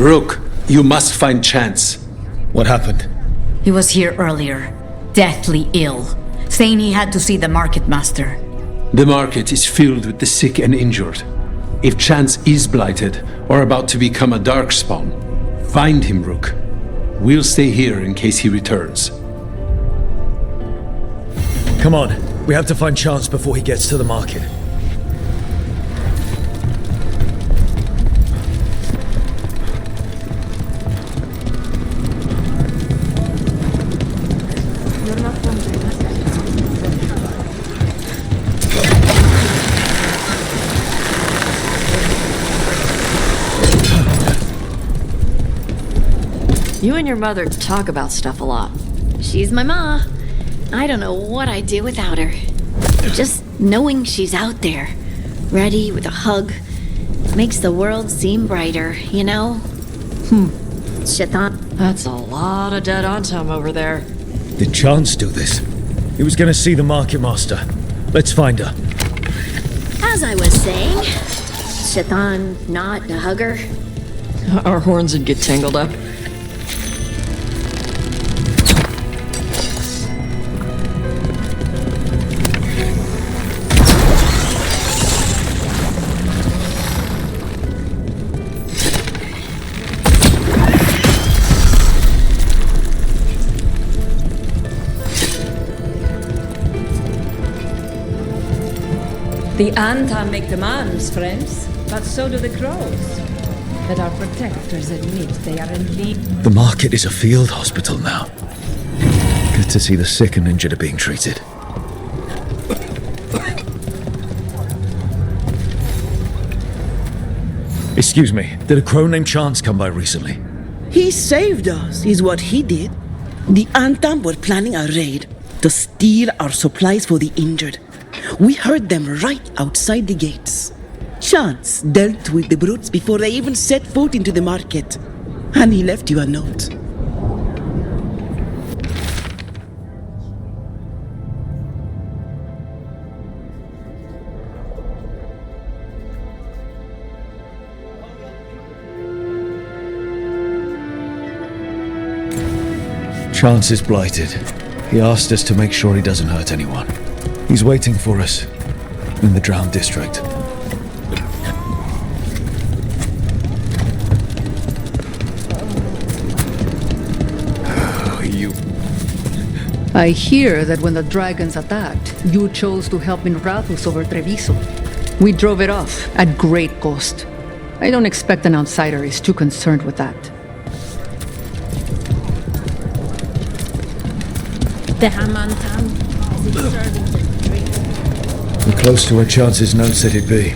Rook, you must find Chance. What happened? He was here earlier, deathly ill, saying he had to see the market master. The market is filled with the sick and injured. If Chance is blighted or about to become a darkspawn, find him, Rook. We'll stay here in case he returns. Come on, we have to find Chance before he gets to the market. You and your mother talk about stuff a lot. She's my ma. I don't know what I'd do without her. Just knowing she's out there, ready with a hug, makes the world seem brighter, you know? Shaitan. That's a lot of dead Antam over there. Did Chance do this? He was gonna see the market master. Let's find her. As I was saying, Shaitan not a hugger. Our horns would get tangled up. The Antam make demands, friends, but so do the crows. Let our protectors admit they are in league. The market is a field hospital now. Good to see the sick and injured are being treated. Excuse me, did a crow named Chance come by recently? He saved us, is what he did. The Antam were planning a raid to steal our supplies for the injured. We heard them right outside the gates. Chance dealt with the brutes before they even set foot into the market. And he left you a note. Chance is blighted. He asked us to make sure he doesn't hurt anyone. He's waiting for us in the Drowned District. I hear that when the dragons attacked, you chose to help in Rathus over Treviso. We drove it off at great cost. I don't expect an outsider is too concerned with that. The Hamantam is it serving the drink. We're close to where Chance's note said he'd be.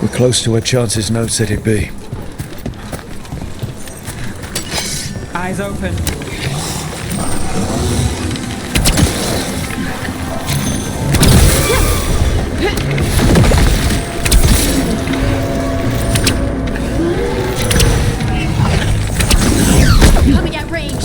We're close to where Chance's note said he'd be. Eyes open. Coming at range.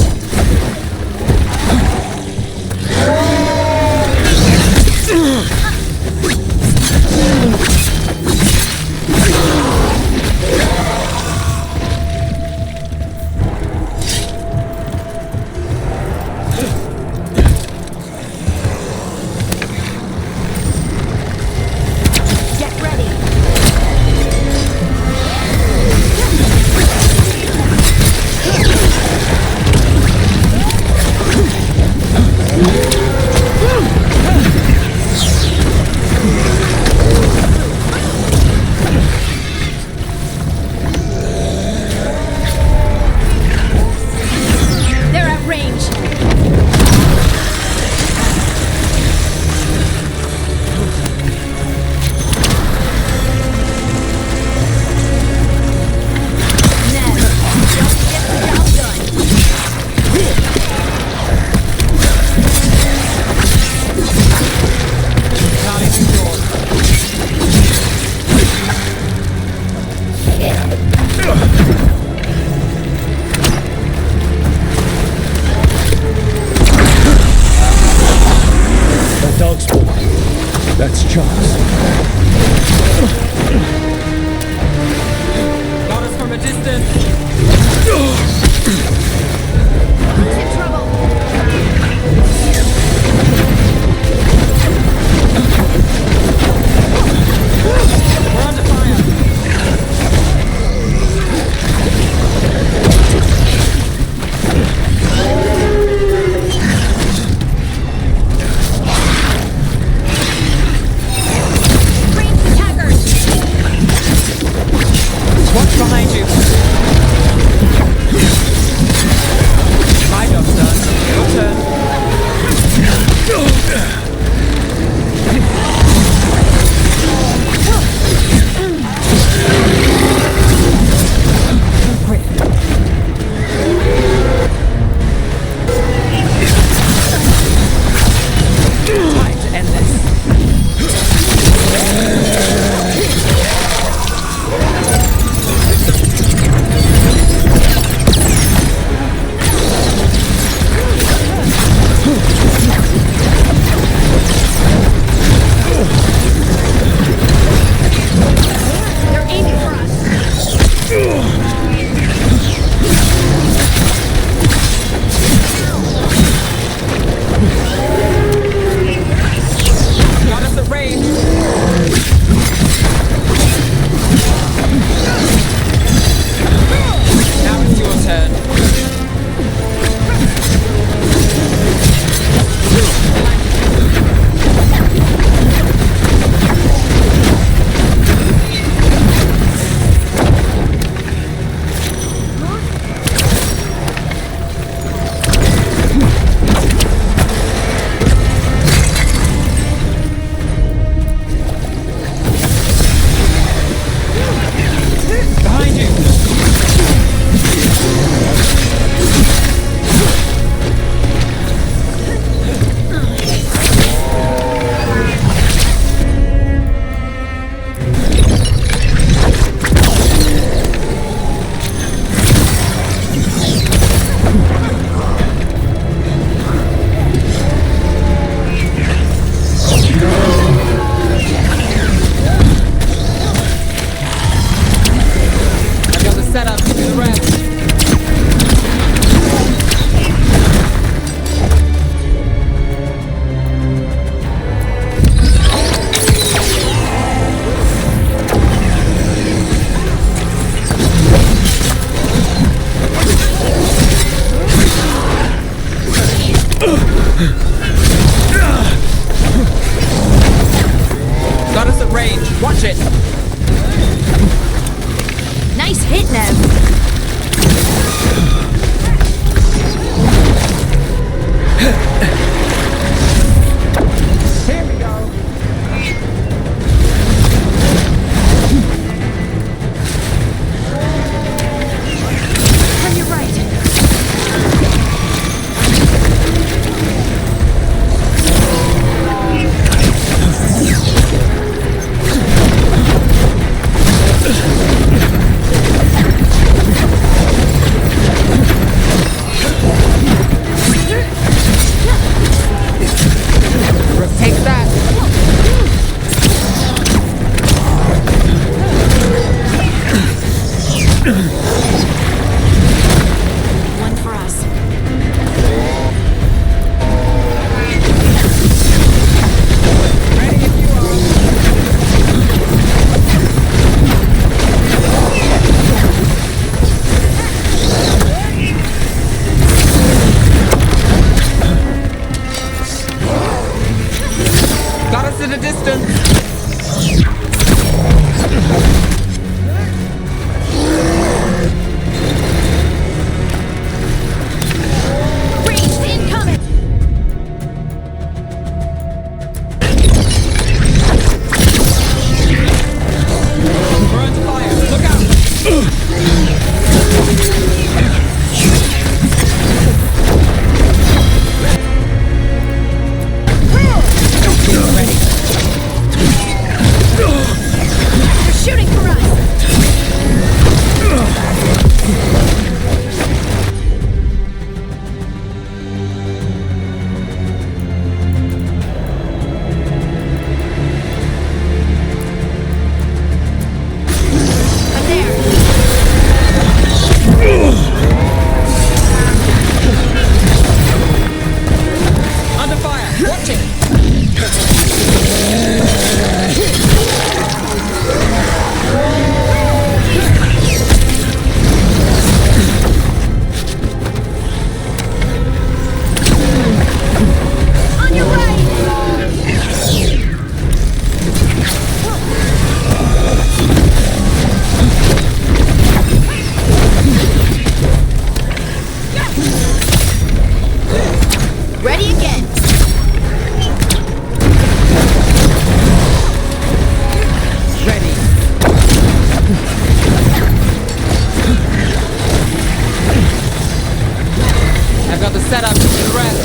got the setup to the rest.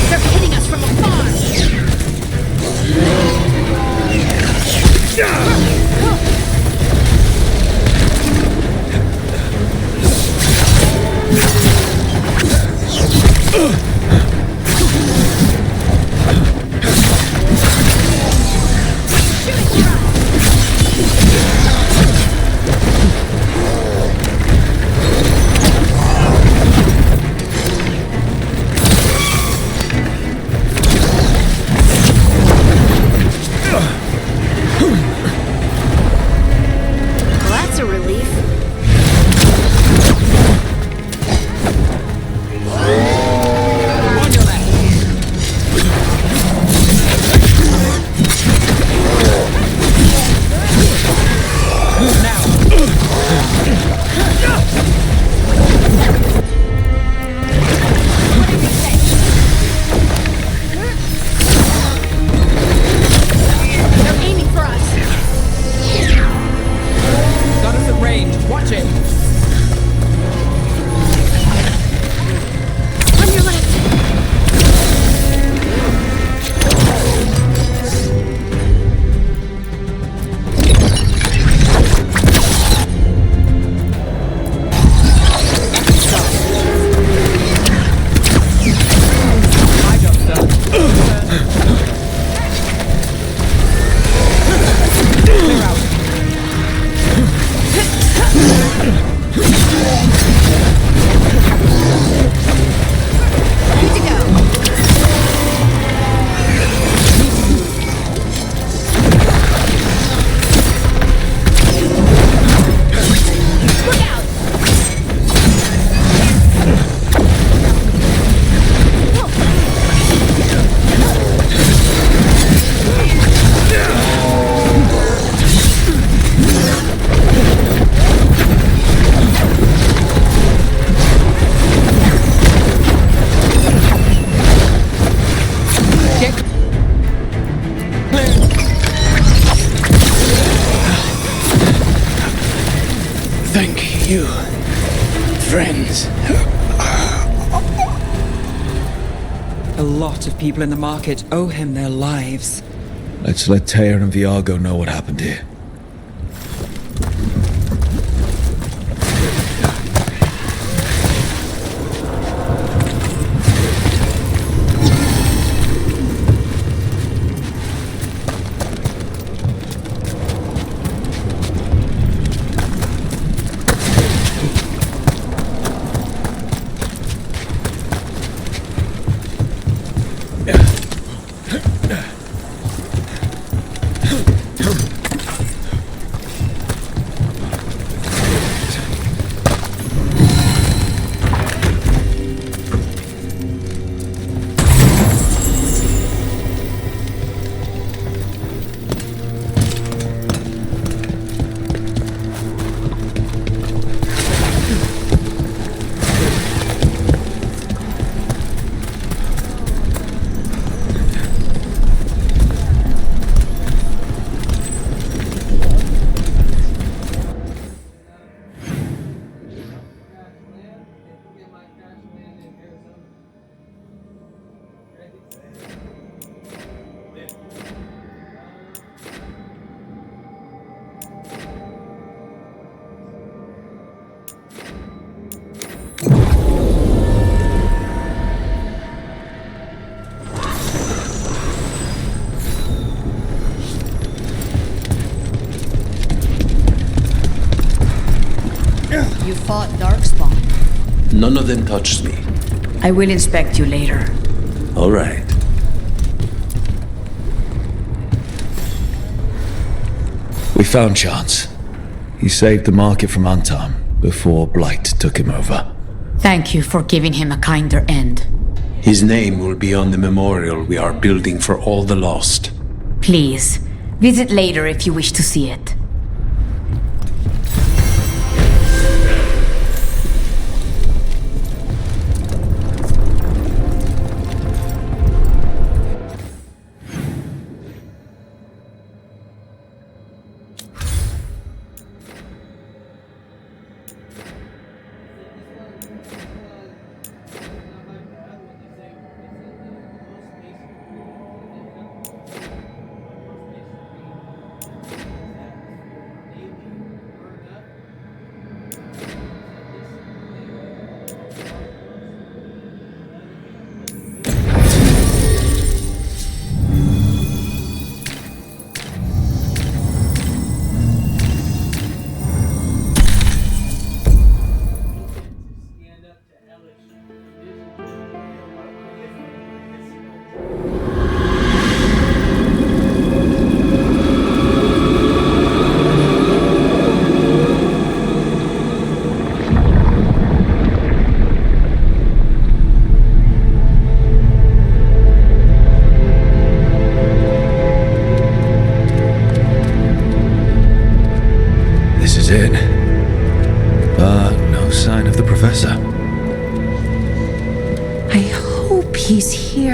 They're hitting us from afar! Well, that's a relief. On your left. They're aiming for us. Got us at range. Watch it. On your left. My job, sir. Clear out. Good to go. Look out! Get clear. Thank you, friends. A lot of people in the market owe him their lives. Let's let Teir and Viago know what happened here. You fought Darkspawn. None of them touched me. I will inspect you later. All right. We found Chance. He saved the market from Antam before Blight took him over. Thank you for giving him a kinder end. His name will be on the memorial we are building for all the lost. Please, visit later if you wish to see it.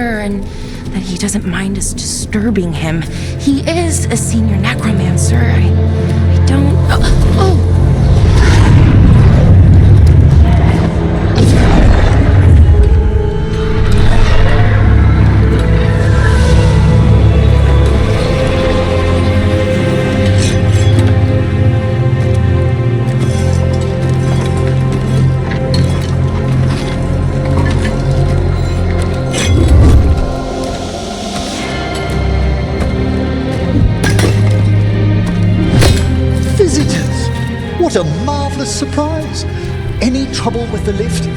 sure and that he doesn't mind us disturbing him. He is a senior necromancer. I don't... Oh! What a marvelous surprise! Any trouble with the lift?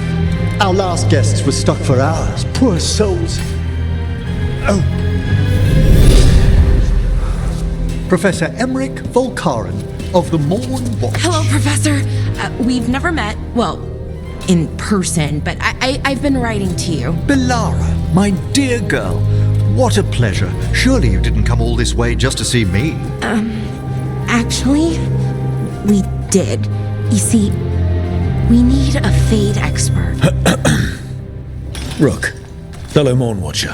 Our last guests were stuck for hours. Poor souls. Oh. Professor Emmerich Volkaren of the Morn Watch. Hello, Professor. We've never met, well, in person, but I've been writing to you. Belara, my dear girl. What a pleasure. Surely you didn't come all this way just to see me. Actually, we did. You see, we need a Fade expert. Rook, fellow Morn Watcher.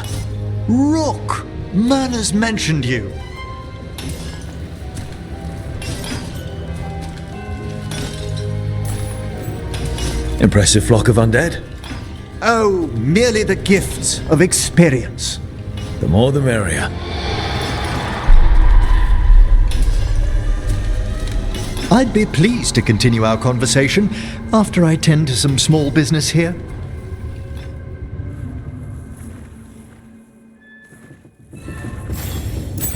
Rook! Myrna's mentioned you. Impressive flock of undead. Oh, merely the gifts of experience. The more the merrier. I'd be pleased to continue our conversation after I tend to some small business here.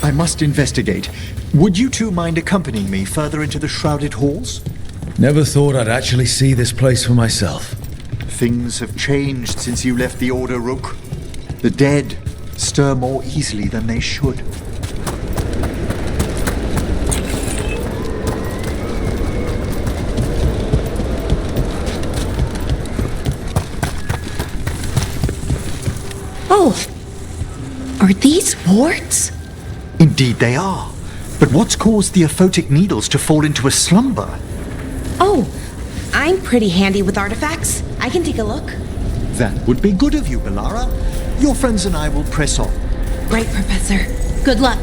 I must investigate. Would you two mind accompanying me further into the shrouded halls? Never thought I'd actually see this place for myself. Things have changed since you left the Order, Rook. The dead stir more easily than they should. Oh, are these warts? Indeed they are. But what's caused the aphotic needles to fall into a slumber? Oh, I'm pretty handy with artifacts. I can take a look. That would be good of you, Belara. Your friends and I will press on. Right, Professor. Good luck.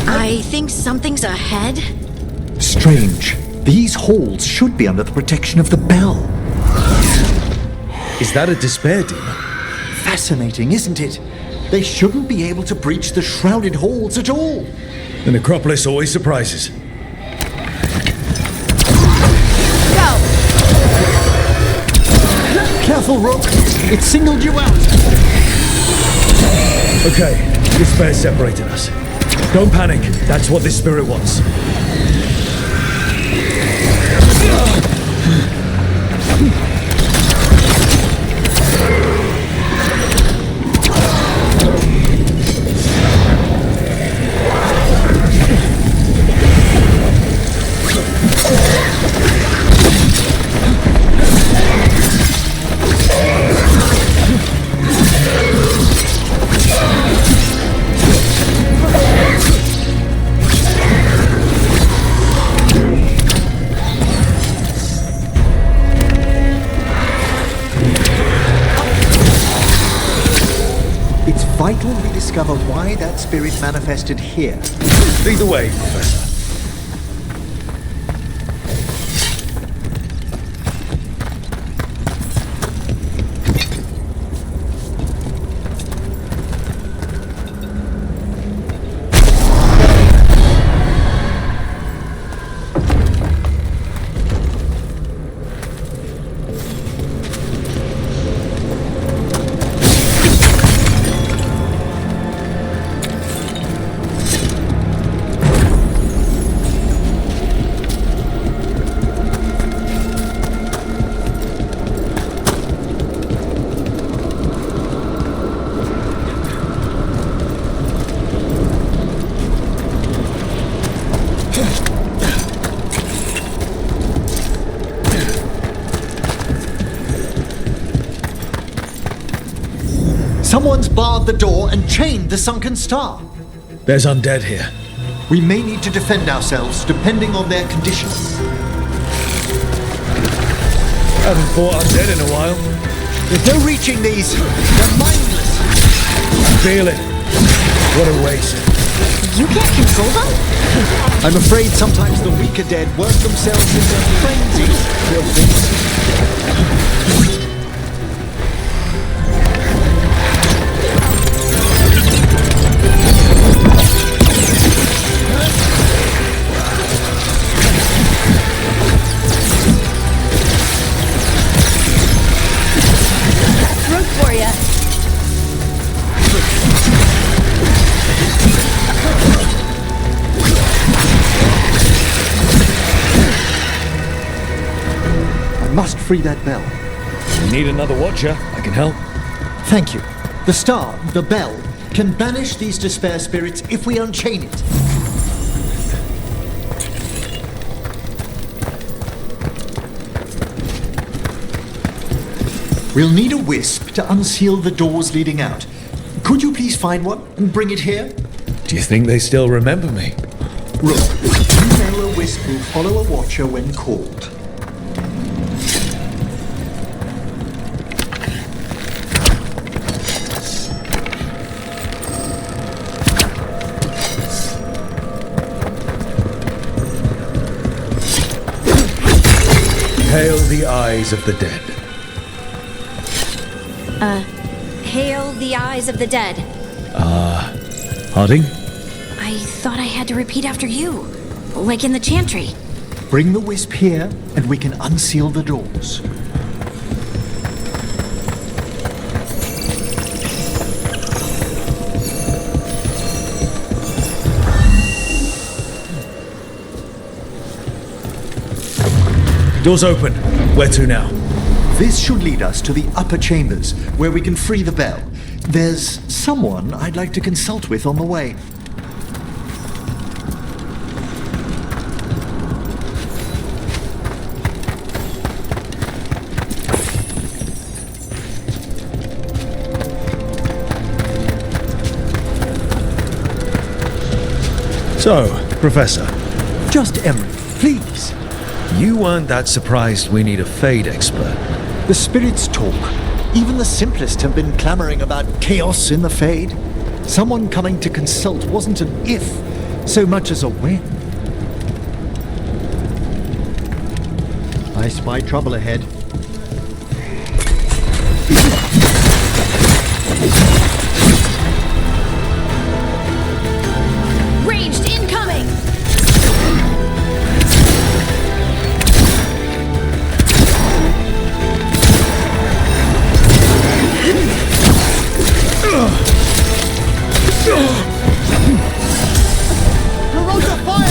I think something's ahead. Strange. These halls should be under the protection of the bell. Is that a despair demon? Fascinating, isn't it? They shouldn't be able to breach the shrouded halls at all. The necropolis always surprises. Go! Careful, Rook. It singled you out. Okay, despair separated us. Don't panic. That's what this spirit wants. Vital we discover why that spirit manifested here. Lead the way, Professor. Someone's barred the door and chained the sunken star. There's undead here. We may need to defend ourselves depending on their condition. Haven't fought undead in a while. There's no reaching these. They're mindless. Feel it. What a waste. You can't control them? I'm afraid sometimes the weaker dead work themselves into frenzy. Poor things. Root for ya. I must free that bell. You need another watcher. I can help. Thank you. The star, the bell, can banish these despair spirits if we unchain it. We'll need a wisp to unseal the doors leading out. Could you please find one and bring it here? Do you think they still remember me? Rook, you know a wisp will follow a watcher when called. Hail the eyes of the dead. Hail the eyes of the dead. Harding? I thought I had to repeat after you, like in the chantry. Bring the wisp here and we can unseal the doors. Doors open. Where to now? This should lead us to the upper chambers, where we can free the bell. There's someone I'd like to consult with on the way. So, Professor, Just Emery, please. you weren't that surprised we need a Fade expert. The spirits talk. Even the simplest have been clamoring about chaos in the Fade. Someone coming to consult wasn't an if, so much as a when. I spy trouble ahead. Ranged incoming! Corrosive fire!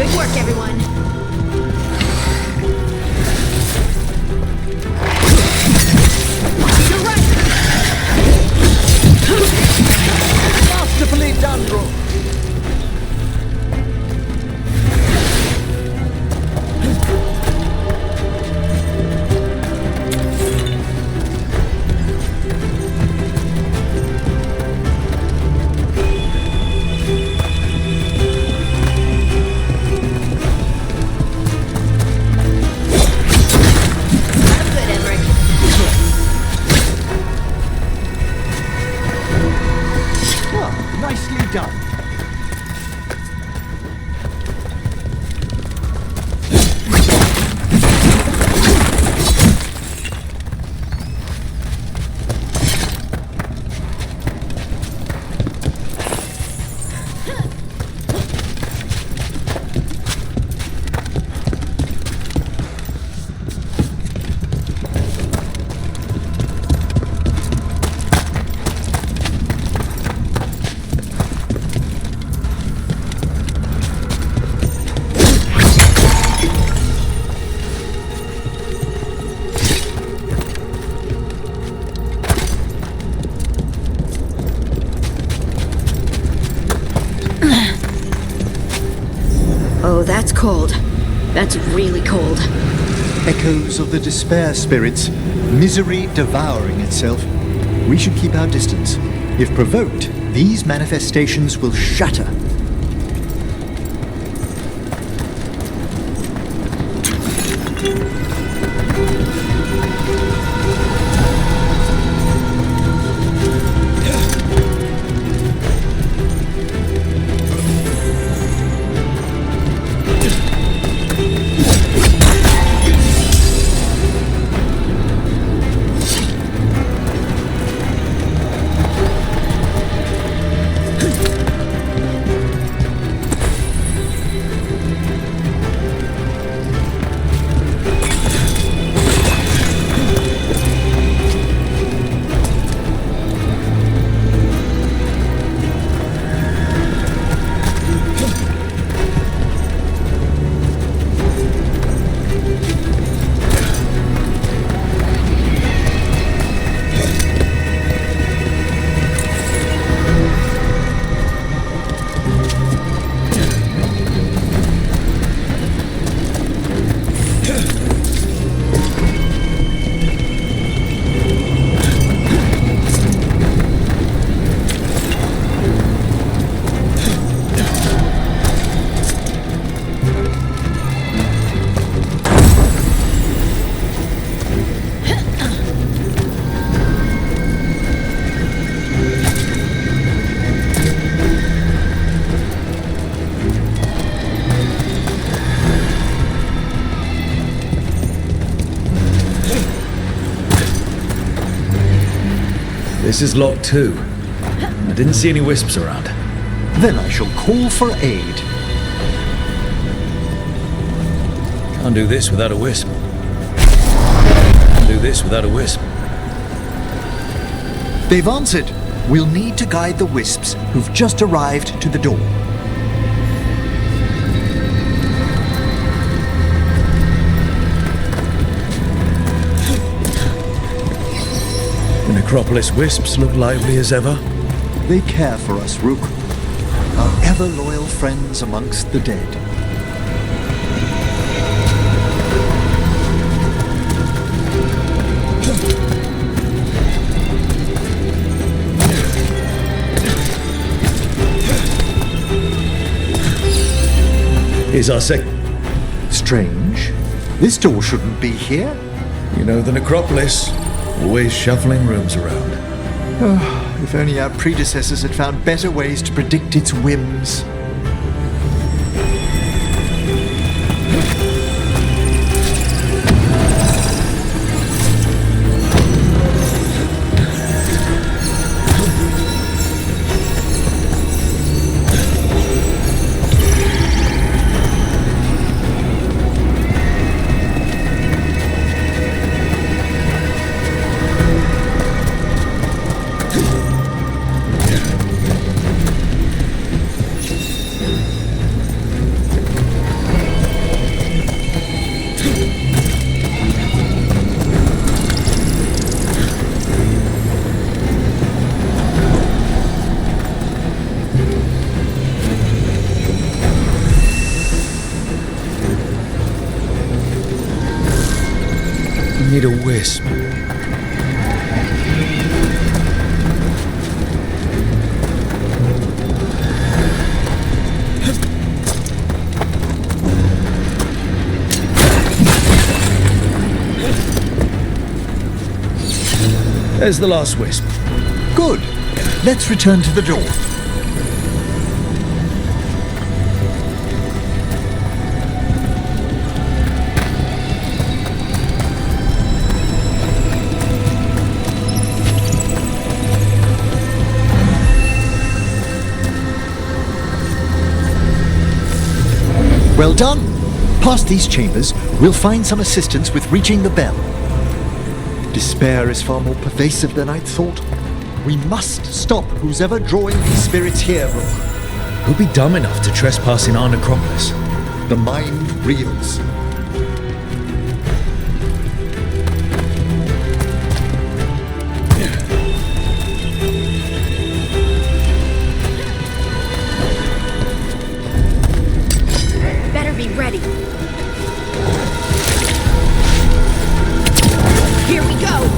Good work, everyone. Masterfully done, Rook. Good, Emmerich. Well, nicely done. Oh, that's cold. That's really cold. Echoes of the despair spirits, misery devouring itself. We should keep our distance. If provoked, these manifestations will shatter. This is Lot 2. I didn't see any wisps around. Then I shall call for aid. Can't do this without a wisp. Can't do this without a wisp. They've answered. We'll need to guide the wisps who've just arrived to the door. The Necropolis wisps look lively as ever. They care for us, Rook. Our ever-loyal friends amongst the dead. Here's our Strange. This door shouldn't be here. You know the Necropolis. Always shuffling rooms around. Oh, if only our predecessors had found better ways to predict its whims. need a wisp. There's the last wisp. Good. Let's return to the door. Well done. Past these chambers, we'll find some assistance with reaching the bell. Despair is far more pervasive than I'd thought. We must stop who's ever drawing these spirits here, Rook. Who'd be dumb enough to trespass in our necropolis? The mind reels. Better be ready. Here we go!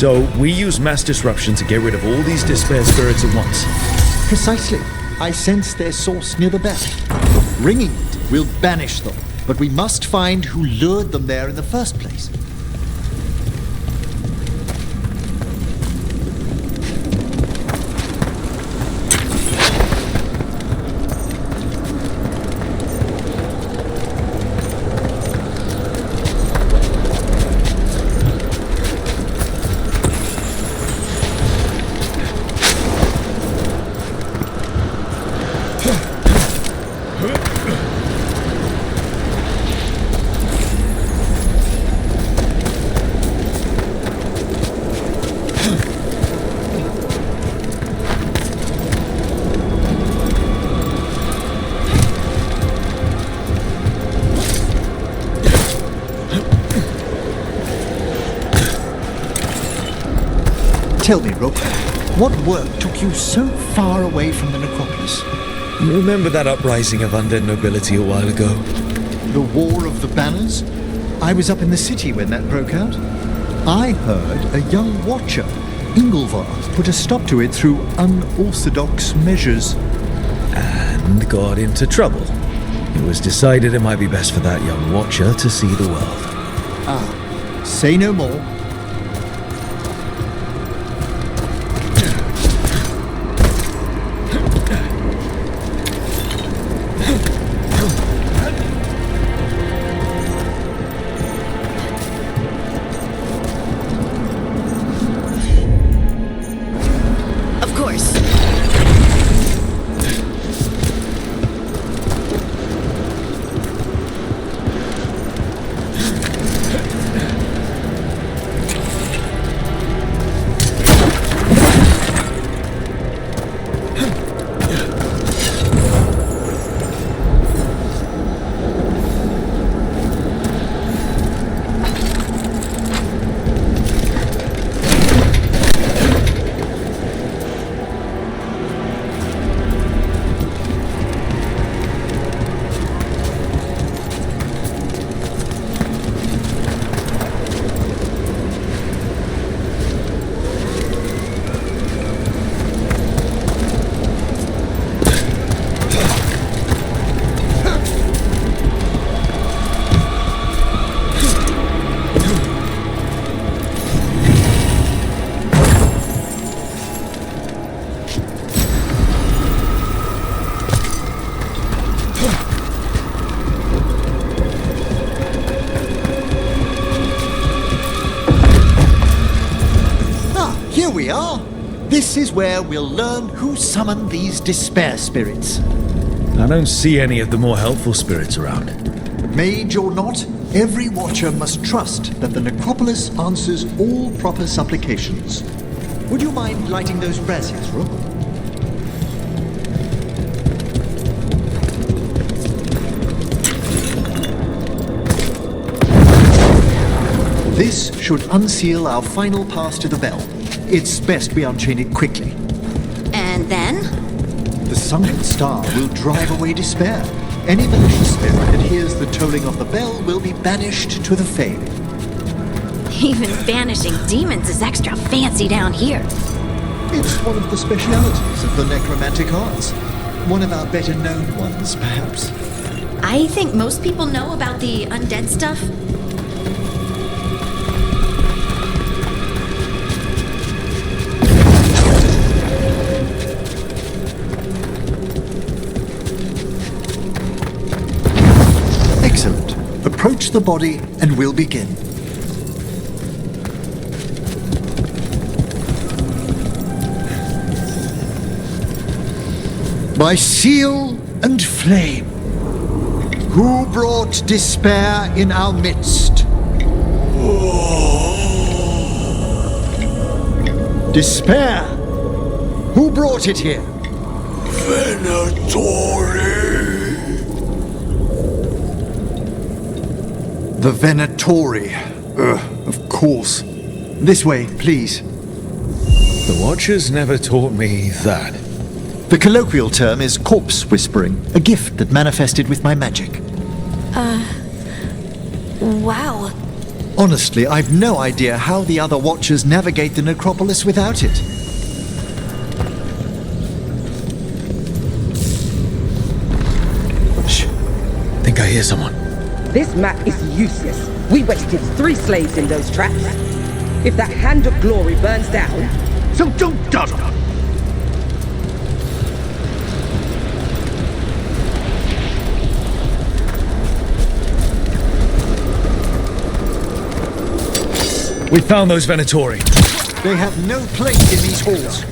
So, we use mass disruption to get rid of all these despair spirits at once. Precisely. I sense their source near the bell. Ringing it will banish them, but we must find who lured them there in the first place. Tell me, Rook, What work took you so far away from the necropolis? You remember that uprising of undead nobility a while ago? The War of the Banners? I was up in the city when that broke out. I heard a young watcher, Ingolvar, put a stop to it through unorthodox measures. And got into trouble. It was decided it might be best for that young watcher to see the world. Ah, say no more. Of course. Here we are. This is where we'll learn who summoned these despair spirits. I don't see any of the more helpful spirits around. Mage or not, every watcher must trust that the necropolis answers all proper supplications. Would you mind lighting those braziers, Rook? This should unseal our final pass to the bell. It's best we unchain it quickly. And then? The sunken star will drive away despair. Any malicious spirit that hears the tolling of the bell will be banished to the Fade. Even banishing demons is extra fancy down here. It's one of the specialities of the necromantic arts. One of our better known ones, perhaps. I think most people know about the undead stuff. Excellent. Approach the body and we'll begin. By seal and flame, who brought despair in our midst? Despair! Who brought it here? The Venatori. Of course. This way, please. The Watchers never taught me that. The colloquial term is corpse whispering, a gift that manifested with my magic. Wow. Honestly, I've no idea how the other Watchers navigate the necropolis without it. Shh. Think I hear someone. This map is useless. We wasted 3 slaves in those traps. If that Hand of Glory burns down... So don't dawdle! We found those Venatori. They have no place in these halls.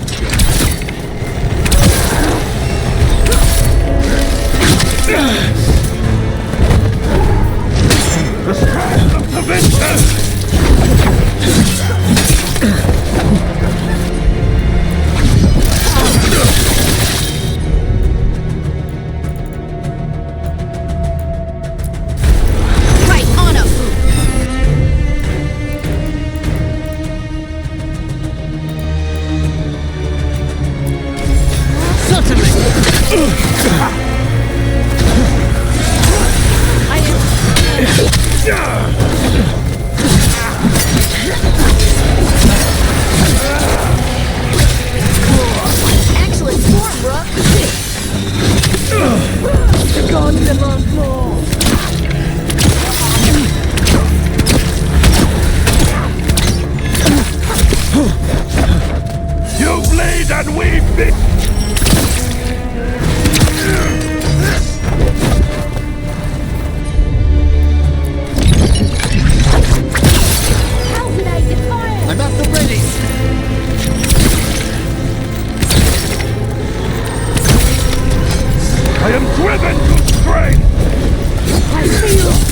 The strength of the Venture! Right on a Can we be? I'm at the ready! I am driven to strength! I feel...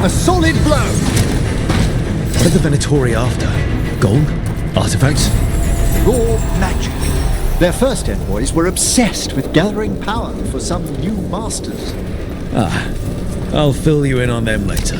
A solid blow! What are the Venatori after? Gold? Artifacts? Raw magic. Their first envoys were obsessed with gathering power for some new masters. Ah, I'll fill you in on them later.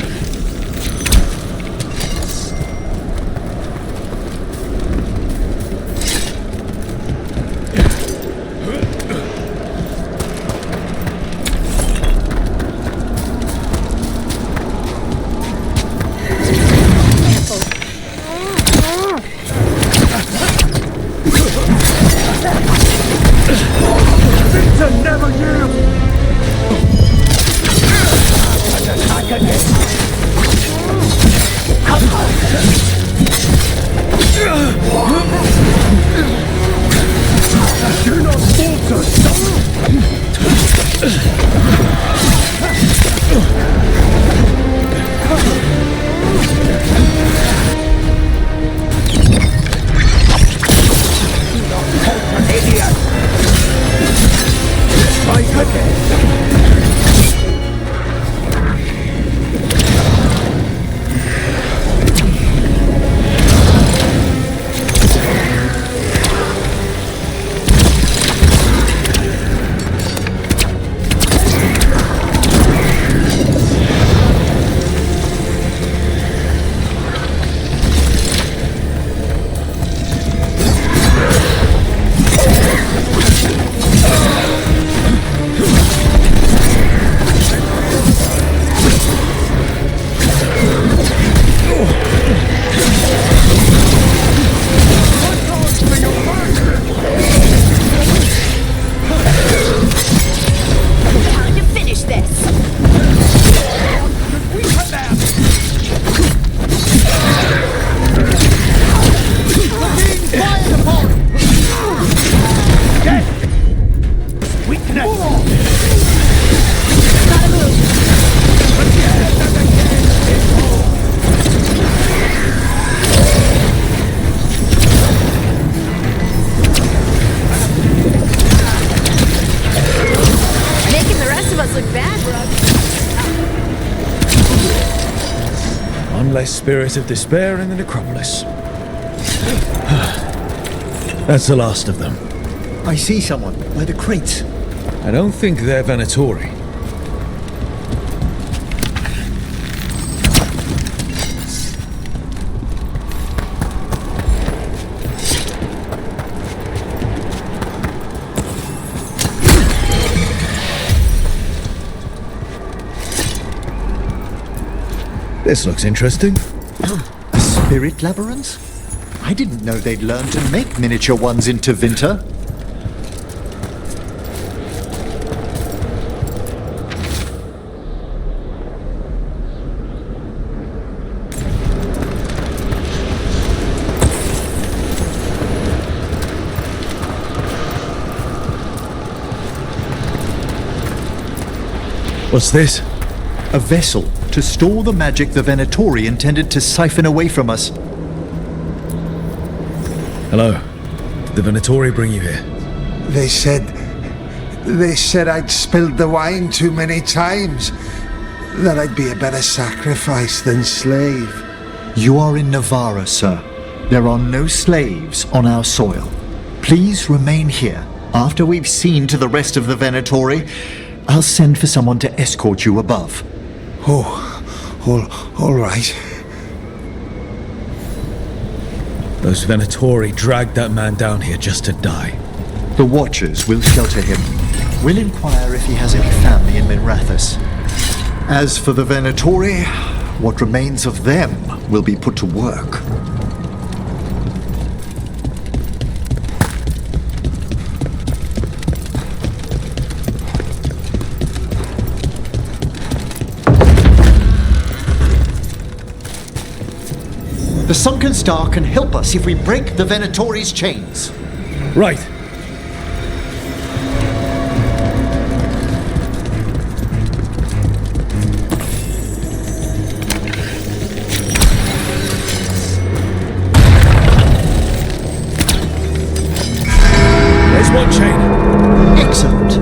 less spirit of despair in the necropolis. That's the last of them. I see someone by the crates. I don't think they're Venatori. This looks interesting. A spirit labyrinth? I didn't know they'd learned to make miniature ones in Tevinter. What's this? A vessel to store the magic the Venatori intended to siphon away from us. Hello. Did the Venatori bring you here? They said I'd spilled the wine too many times. That I'd be a better sacrifice than slave. You are in Navarra, sir. There are no slaves on our soil. Please remain here. After we've seen to the rest of the Venatori, I'll send for someone to escort you above. All right. Those Venatori dragged that man down here just to die. The Watchers will shelter him. We'll inquire if he has any family in Minrathous. As for the Venatori, what remains of them will be put to work. The Sunken Star can help us if we break the Venatori's chains. Right. There's one chain. Excellent.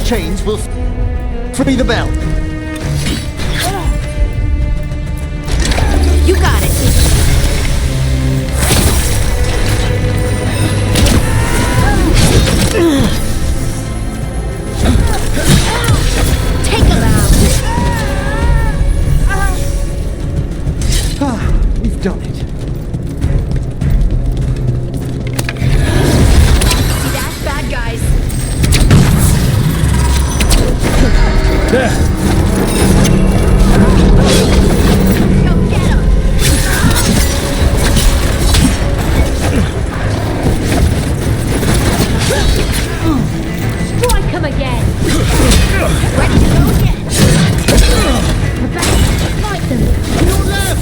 Chains will free the bell. You got it. Take him out. We've done it. See that, bad guys? There! Go get him! Strike him again! Ready to go again! Rebecca, fight them! On your left!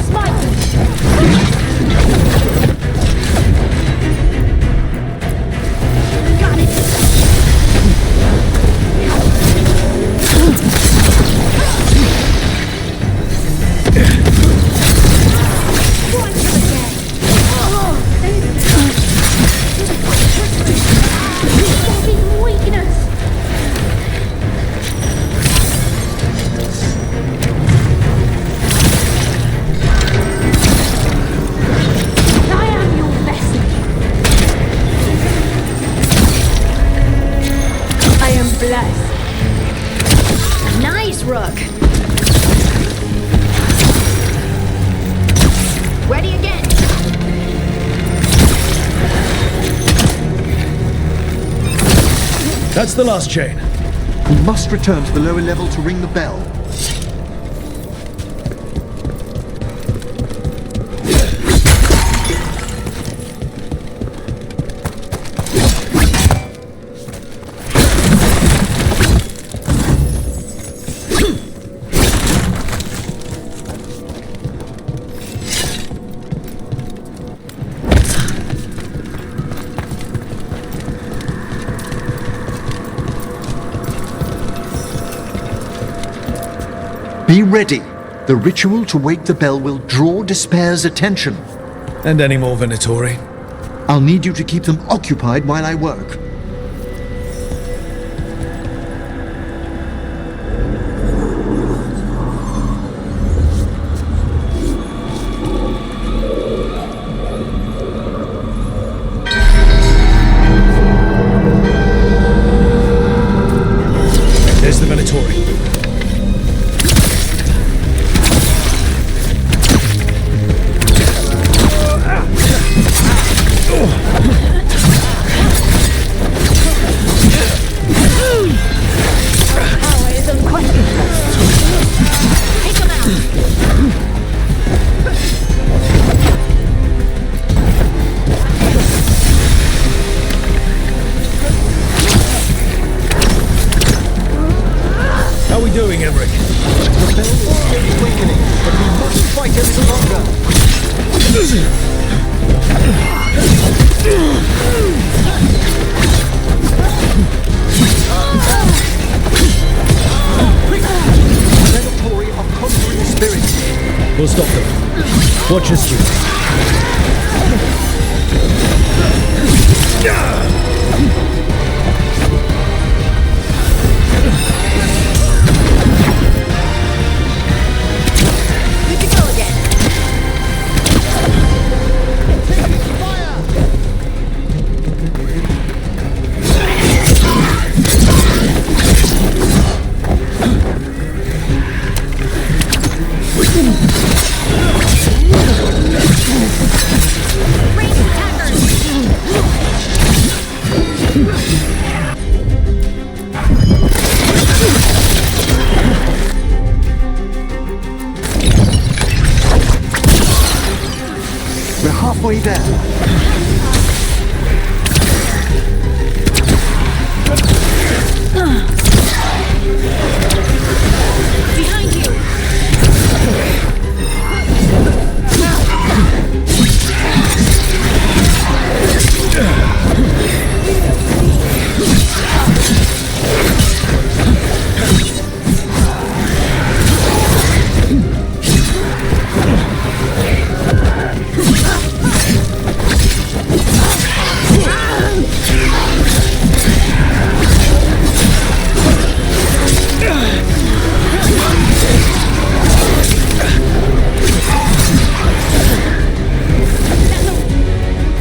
Smite them! Nice, Rook. Ready again. That's the last chain. We must return to the lower level to ring the bell. Be ready. The ritual to wake the bell will draw Despair's attention. And any more Venatori? I'll need you to keep them occupied while I work. There's the Venatori. How are we doing, Emmerich? The bell is slowly awakening, but we mustn't fight any longer. Venatori are conjuring spirits. We'll stop them. Watch your step. We're halfway there. Behind you!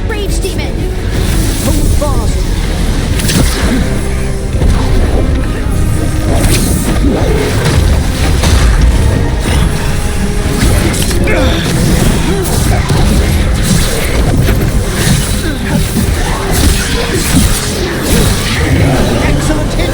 Rage demon! Hold fast! Excellent hit,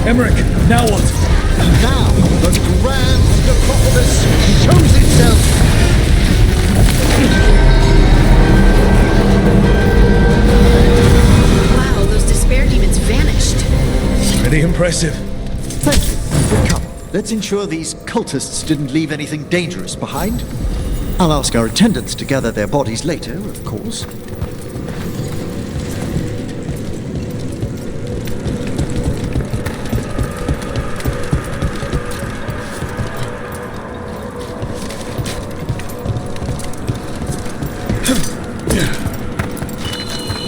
Emmerich, now what? Now, the grand necropolis shows itself! Wow, those despair demons vanished. Pretty impressive. Thank you. But come, let's ensure these cultists didn't leave anything dangerous behind. I'll ask our attendants to gather their bodies later, of course.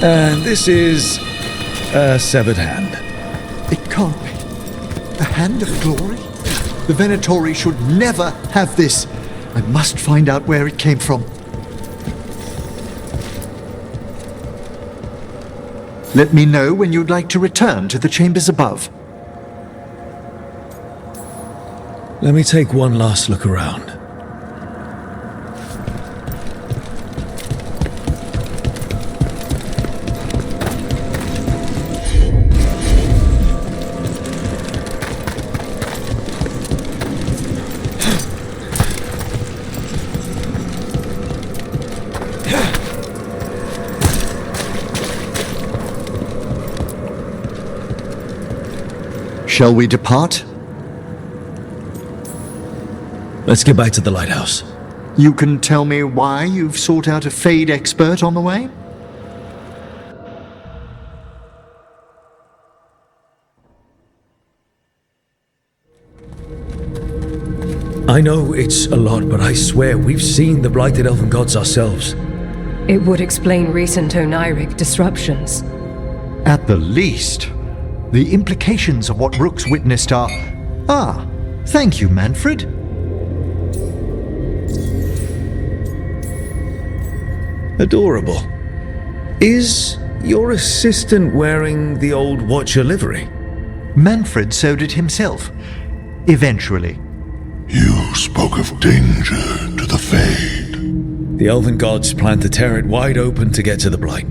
And this is a severed hand. It can't be. The Hand of Glory? The Venatori should never have this. I must find out where it came from. Let me know when you'd like to return to the chambers above. Let me take one last look around. Shall we depart? Let's get back to the lighthouse. You can tell me why you've sought out a Fade expert on the way? I know it's a lot, but I swear we've seen the blighted elven gods ourselves. It would explain recent Oniric disruptions. At the least. The implications of what Rook's witnessed are... Ah, thank you, Manfred. Adorable. Is your assistant wearing the old Watcher livery? Manfred sewed it himself. Eventually. You spoke of danger to the Fade. The elven gods planned to tear it wide open to get to the Blight.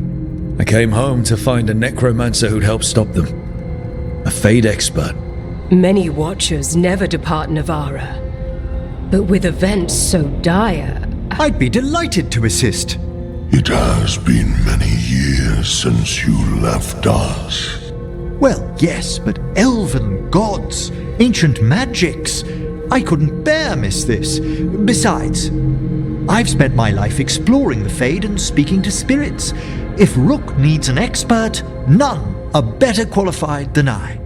I came home to find a necromancer who'd help stop them. A Fade expert. Many Watchers never depart Navara. But with events so dire... I'd be delighted to assist. It has been many years since you left us. Well, yes, but elven gods, ancient magics. I couldn't bear miss this. Besides, I've spent my life exploring the Fade and speaking to spirits. If Rook needs an expert, none are better qualified than I.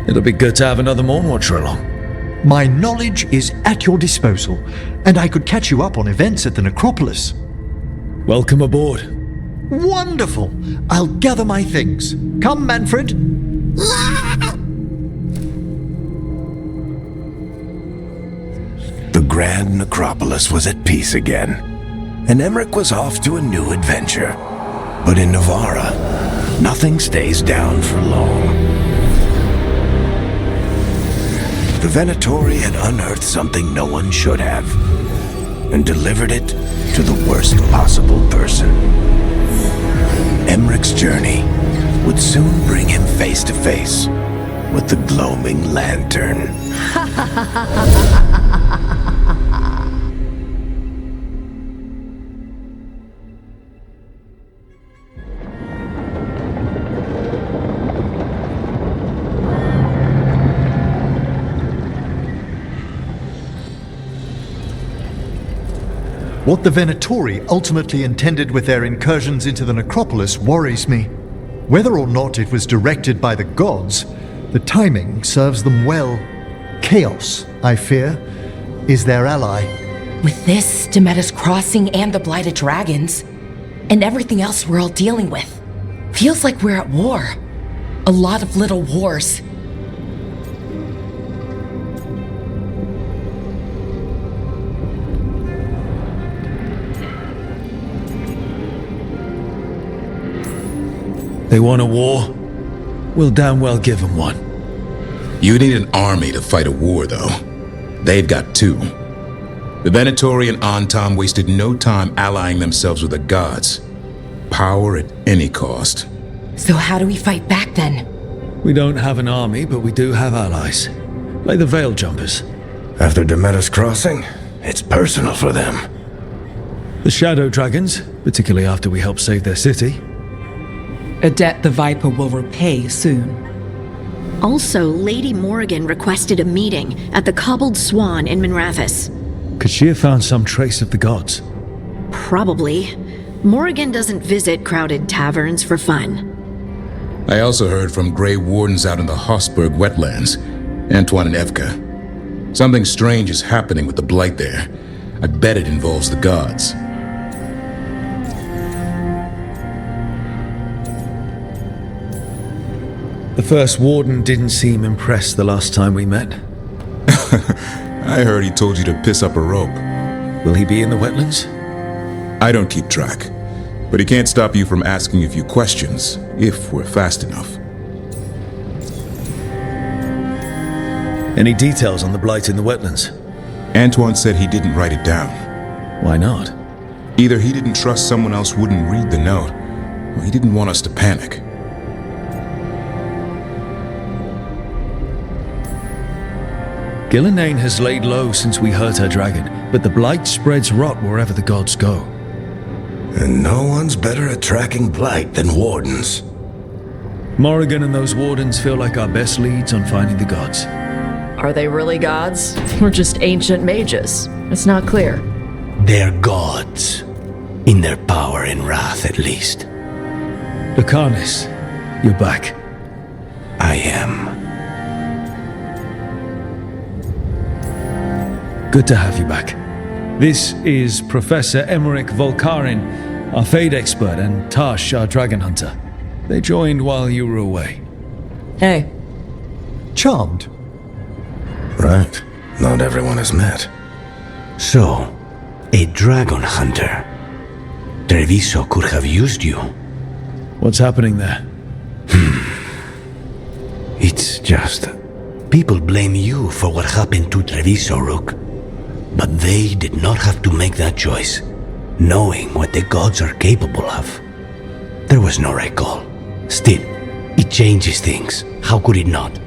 It'll be good to have another Morn Watcher along. My knowledge is at your disposal, and I could catch you up on events at the Necropolis. Welcome aboard. Wonderful! I'll gather my things. Come, Manfred. The Grand Necropolis was at peace again, and Emmerich was off to a new adventure. But in Navara, nothing stays down for long. The Venatori had unearthed something no one should have, and delivered it to the worst possible person. Emmerich's journey would soon bring him face to face with the Gloaming Lantern. What the Venatori ultimately intended with their incursions into the Necropolis worries me. Whether or not it was directed by the gods, the timing serves them well. Chaos, I fear, is their ally. With this, Demeter's Crossing and the Blighted Dragons, and everything else we're all dealing with, feels like we're at war. A lot of little wars. They want a war? We'll damn well give them one. You need an army to fight a war, though. They've got two. The Venatori and Antam wasted no time allying themselves with the gods. Power at any cost. So how do we fight back, then? We don't have an army, but we do have allies. Like the Veil Jumpers. After Demeter's Crossing, it's personal for them. The Shadow Dragons, particularly after we helped save their city. A debt the Viper will repay soon. Also, Lady Morrigan requested a meeting at the Cobbled Swan in Minrathous. Could she have found some trace of the gods? Probably. Morrigan doesn't visit crowded taverns for fun. I also heard from Grey Wardens out in the Hossberg wetlands, Antoine and Evka. Something strange is happening with the Blight there. I bet it involves the gods. The first warden didn't seem impressed the last time we met. I heard he told you to piss up a rope. Will he be in the wetlands? I don't keep track, but he can't stop you from asking a few questions, if we're fast enough. Any details on the blight in the wetlands? Antoine said he didn't write it down. Why not? Either he didn't trust someone else wouldn't read the note, or he didn't want us to panic. Gillenane has laid low since we hurt her dragon, but the blight spreads rot wherever the gods go. And no one's better at tracking blight than wardens. Morrigan and those wardens feel like our best leads on finding the gods. Are they really gods? Or just ancient mages? It's not clear. They're gods. In their power and wrath, at least. Lucanus, you're back. I am. Good to have you back. This is Professor Emmerich Volkarin, our Fade expert, and Tash, our dragon hunter. They joined while you were away. Hey. Charmed. Right. Not everyone has met. So, a dragon hunter. Treviso could have used you. What's happening there? It's just... people blame you for what happened to Treviso, Rook. But they did not have to make that choice, knowing what the gods are capable of. There was no right call. Still, it changes things. How could it not?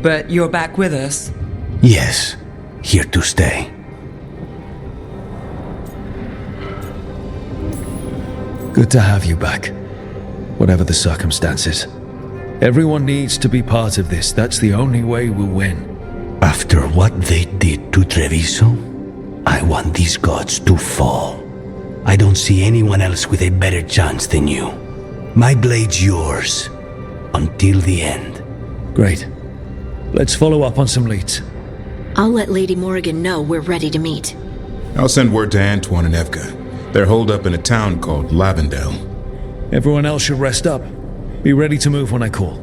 But you're back with us? Yes, here to stay. Good to have you back. Whatever the circumstances. Everyone needs to be part of this. That's the only way we'll win. After what they did to Treviso, I want these gods to fall. I don't see anyone else with a better chance than you. My blade's yours. Until the end. Great. Let's follow up on some leads. I'll let Lady Morrigan know we're ready to meet. I'll send word to Antoine and Evka. They're holed up in a town called Lavendel. Everyone else should rest up. Be ready to move when I call.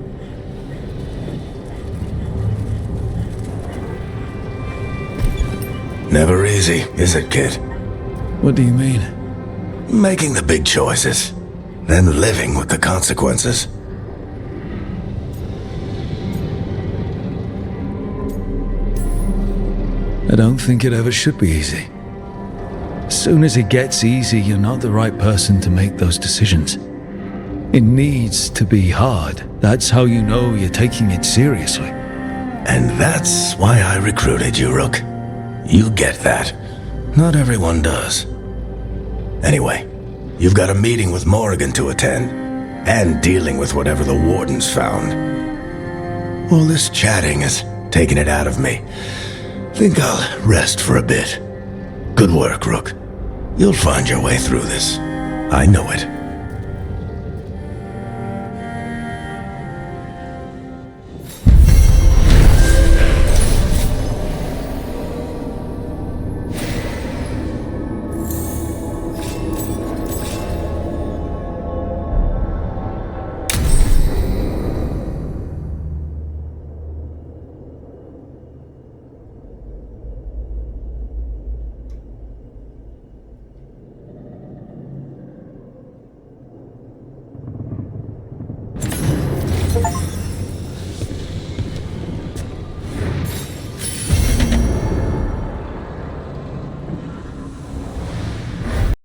Never easy, is it, kid? What do you mean? Making the big choices, then living with the consequences. I don't think it ever should be easy. As soon as it gets easy, you're not the right person to make those decisions. It needs to be hard. That's how you know you're taking it seriously. And that's why I recruited you, Rook. You get that. Not everyone does. Anyway, you've got a meeting with Morrigan to attend, and dealing with whatever the wardens found. All this chatting has taken it out of me. Think I'll rest for a bit. Good work, Rook. You'll find your way through this. I know it.